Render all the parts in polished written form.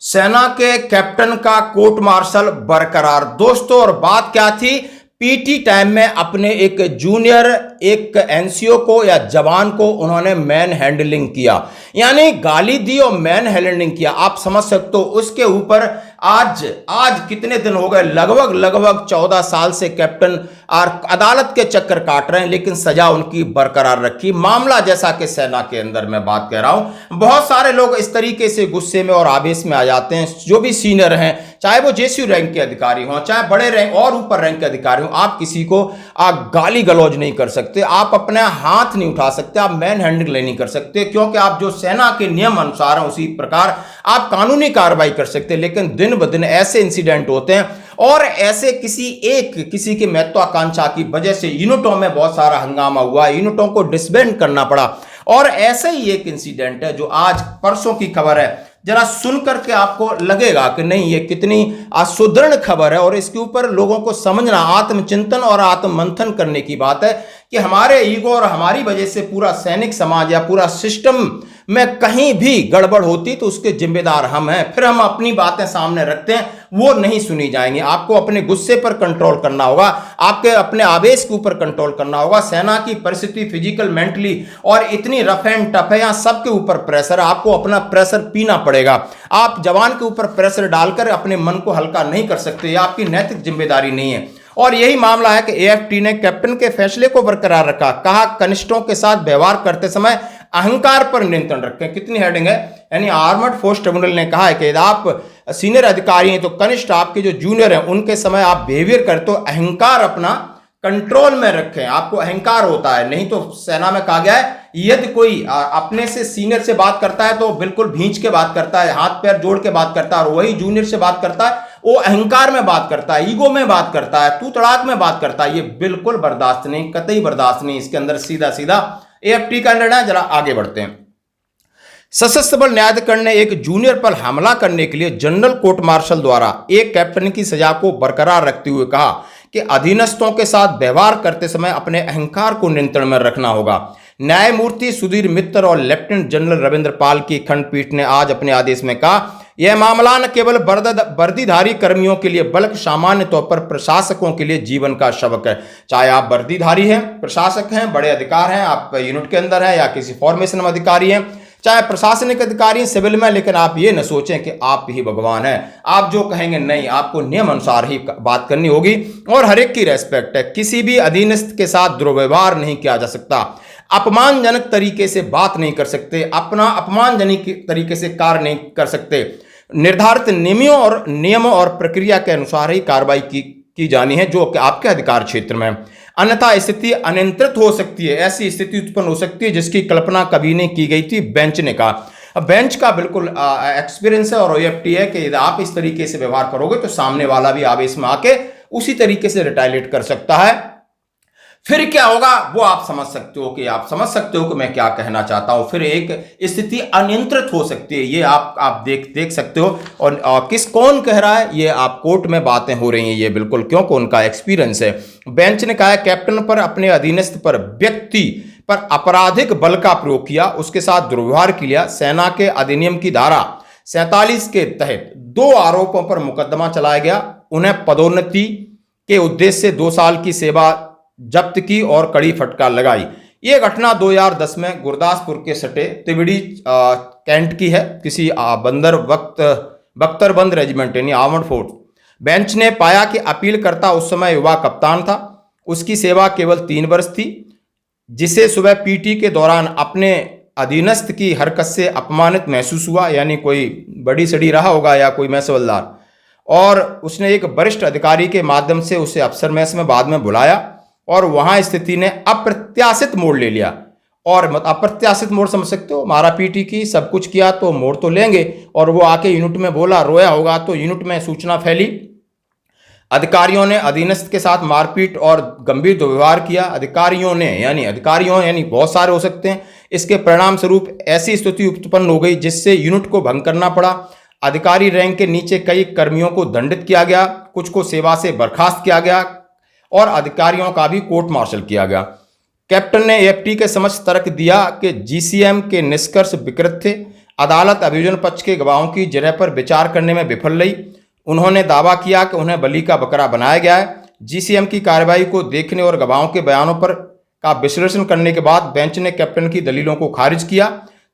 सेना के कैप्टन का कोर्ट मार्शल बरकरार। दोस्तों, और बात क्या थी? पीटी टाइम में अपने एक जूनियर एक एनसीओ को या जवान को उन्होंने मैन हैंडलिंग किया, यानी गाली दी और मैन हैंडलिंग किया। आप समझ सकते हो उसके ऊपर आज कितने दिन हो गए, लगभग 14 साल से कैप्टन और अदालत के चक्कर काट रहे हैं, लेकिन सजा उनकी बरकरार रखी। मामला जैसा कि सेना के अंदर मैं बात कह रहा हूं, बहुत सारे लोग इस तरीके से गुस्से में और आवेश में आ जाते हैं। जो भी सीनियर हैं, चाहे वो जेसीयू रैंक के अधिकारी हों, चाहे बड़े रैंक और ऊपर रैंक के अधिकारी हों, आप किसी को गाली गलौज नहीं कर सकते, आप अपने हाथ नहीं उठा सकते, आप मैन हैंडलिंग नहीं कर सकते, क्योंकि आप जो सेना के नियम अनुसार हैं उसी प्रकार आप कानूनी कार्रवाई कर सकते। लेकिन दिन ब दिन ऐसे इंसिडेंट होते हैं और ऐसे किसी की महत्वाकांक्षा की वजह से यूनिटों में बहुत सारा हंगामा हुआ, यूनिटों को डिसबैंड करना पड़ा। और ऐसे ही एक इंसिडेंट है जो आज परसों की खबर है, जरा सुनकर के आपको लगेगा कि नहीं ये कितनी सुदृढ़ खबर है, और इसके ऊपर लोगों को समझना, आत्मचिंतन और आत्ममंथन करने की बात है कि हमारे ईगो और हमारी वजह से पूरा सैनिक समाज या पूरा सिस्टम में कहीं भी गड़बड़ होती तो उसके जिम्मेदार हम हैं। फिर हम अपनी बातें सामने रखते हैं, वो नहीं सुनी जाएंगी। आपको अपने गुस्से पर कंट्रोल करना होगा, आपके अपने आवेश के ऊपर कंट्रोल करना होगा। सेना की परिस्थिति फिजिकल, मेंटली और इतनी रफ एंड टफ है, यहां सबके ऊपर प्रेशर है, आपको अपना प्रेशर पीना पड़ेगा। आप जवान के ऊपर प्रेशर डालकर अपने मन को हल्का नहीं कर सकते, यह आपकी नैतिक जिम्मेदारी नहीं है। और यही मामला है कि एएफटी ने कैप्टन के फैसले को बरकरार रखा। कहा, कनिष्ठों के साथ व्यवहार करते समय अहंकार पर नियंत्रण रखें। कितनी हेडिंग है, यानी आर्मर्ड फोर्स ट्रिब्यूनल ने कहा है कि यदि आप सीनियर अधिकारी हैं तो कनिष्ठ आपके जो जूनियर हैं उनके समय आप बिहेवियर करते हो, अहंकार अपना कंट्रोल में रखें। आपको अहंकार होता है, नहीं तो सेना में कहा गया है यदि कोई अपने से सीनियर से बात करता है तो बिल्कुल भींच के बात करता है, हाथ पैर जोड़ के बात करता है, और वही जूनियर से बात करता है वो अहंकार में बात करता है, ईगो में बात करता है, तू तड़ाक में बात करता है। ये बिल्कुल बर्दाश्त नहीं, कतई बर्दाश्त नहीं। इसके अंदर सीधा एएफटी का निर्णय। जरा आगे बढ़ते हैं। सशस्त्र बल न्यायाधिकरण ने एक जूनियर पर हमला करने के लिए जनरल कोर्ट मार्शल द्वारा एक कैप्टन की सजा को बरकरार रखते हुए कहा कि अधीनस्थों के साथ व्यवहार करते समय अपने अहंकार को नियंत्रण में रखना होगा। न्यायमूर्ति सुधीर मित्तर और लेफ्टिनेंट जनरल रविंद्र पाल की खंडपीठ ने आज अपने आदेश में कहा, यह मामला न केवल वर्दीधारी कर्मियों के लिए बल्कि सामान्य तौर पर प्रशासकों के लिए जीवन का सबक है। चाहे आप वर्दीधारी हैं, प्रशासक हैं, बड़े अधिकार हैं, आप यूनिट के अंदर हैं या किसी फॉर्मेशन में अधिकारी हैं, चाहे प्रशासनिक अधिकारी हैं, सिविल में, लेकिन आप ये न सोचें कि आप ही भगवान हैं। आप जो कहेंगे नहीं, आपको नियम अनुसार ही बात करनी होगी और हर एक की रेस्पेक्ट है। किसी भी अधीनस्थ के साथ दुर्व्यवहार नहीं किया जा सकता, अपमानजनक तरीके से बात नहीं कर सकते, अपना अपमानजनक तरीके से कार्य नहीं कर सकते। निर्धारित नियमों और प्रक्रिया के अनुसार ही कार्रवाई की जानी है जो कि आपके अधिकार क्षेत्र में। अन्यथा स्थिति अनियंत्रित हो सकती है, ऐसी स्थिति उत्पन्न हो सकती है जिसकी कल्पना कभी नहीं की गई थी। बेंच ने कहा। बेंच का बिल्कुल एक्सपीरियंस है और ओएफटी है कि यदि आप इस तरीके से व्यवहार करोगे तो सामने वाला भी आवेश में आके उसी तरीके से रिटालिएट कर सकता है। फिर क्या होगा वो आप समझ सकते हो कि मैं क्या कहना चाहता हूं। फिर एक स्थिति अनियंत्रित हो सकती है, ये आप देख सकते हो। और कौन कह रहा है, ये आप कोर्ट में बातें हो रही हैं, ये बिल्कुल क्योंकि उनका एक्सपीरियंस है। बेंच ने कहा है कैप्टन पर अपने अधीनस्थ पर व्यक्ति पर आपराधिक बल का प्रयोग किया, उसके साथ दुर्व्यवहार किया। सेना के अधिनियम की धारा 47 के तहत 2 आरोपों पर मुकदमा चलाया गया। उन्हें पदोन्नति के उद्देश्य से 2 साल की सेवा जब्त की और कड़ी फटकार लगाई। यह घटना 2010 में गुरदासपुर के सटे तिवड़ी कैंट की है, किसी बख्तरबंद रेजिमेंट यानी आर्मर्ड फोर्स। बेंच ने पाया कि अपीलकर्ता उस समय युवा कप्तान था, उसकी सेवा केवल 3 वर्ष थी, जिसे सुबह पीटी के दौरान अपने अधीनस्थ की हरकत से अपमानित महसूस हुआ, यानी कोई बड़ी सड़ी रहा होगा या कोई मैसवलदार, और उसने एक वरिष्ठ अधिकारी के माध्यम से उसे अफसर मैस में बाद में बुलाया और वहां स्थिति ने अप्रत्याशित मोड़ ले लिया। और अप्रत्याशित मोड़ समझ सकते हो, मारा पीटी की, सब कुछ किया तो मोड़ तो लेंगे। और वो आके यूनिट में बोला, रोया होगा तो यूनिट में सूचना फैली। अधिकारियों ने अधीनस्थ के साथ मारपीट और गंभीर दुर्व्यवहार किया। अधिकारियों यानी बहुत सारे हो सकते हैं। इसके परिणाम स्वरूप ऐसी स्थिति उत्पन्न हो गई जिससे यूनिट को भंग करना पड़ा। अधिकारी रैंक के नीचे कई कर्मियों को दंडित किया गया, कुछ को सेवा से बर्खास्त किया गया और अधिकारियों का भी कोर्ट मार्शल किया गया। कैप्टन ने एएफटी के समक्ष तर्क दिया कि जीसीएम के निष्कर्ष विकृत थे। अदालत अभियोजन पक्ष के गवाहों की जगह पर विचार करने में विफल रही। उन्होंने दावा किया कि उन्हें बलि का बकरा बनाया गया है। जीसीएम की कार्रवाई को देखने और गवाहों के बयानों पर का विश्लेषण करने के बाद बेंच ने कैप्टन की दलीलों को खारिज किया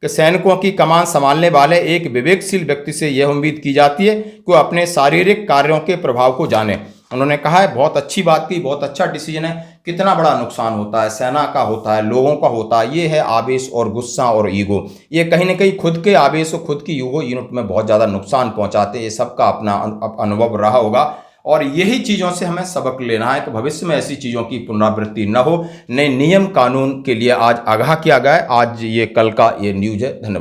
कि सैनिकों की कमान संभालने वाले एक विवेकशील व्यक्ति से यह उम्मीद की जाती है कि वो अपने शारीरिक कार्यों के प्रभाव को जाने। उन्होंने कहा है बहुत अच्छी बात की, बहुत अच्छा डिसीजन है। कितना बड़ा नुकसान होता है, सेना का होता है, लोगों का होता है। ये है आवेश और गुस्सा और ईगो। ये कहीं ना कहीं खुद के आवेश और खुद की ईगो यूनिट में बहुत ज़्यादा नुकसान पहुंचाते हैं। ये सबका अपना अनुभव रहा होगा और यही चीज़ों से हमें सबक लेना है कि भविष्य में ऐसी चीज़ों की पुनरावृत्ति न हो। नए नियम कानून के लिए आज आगाह किया गया है। आज ये कल का ये न्यूज़ है। धन्यवाद।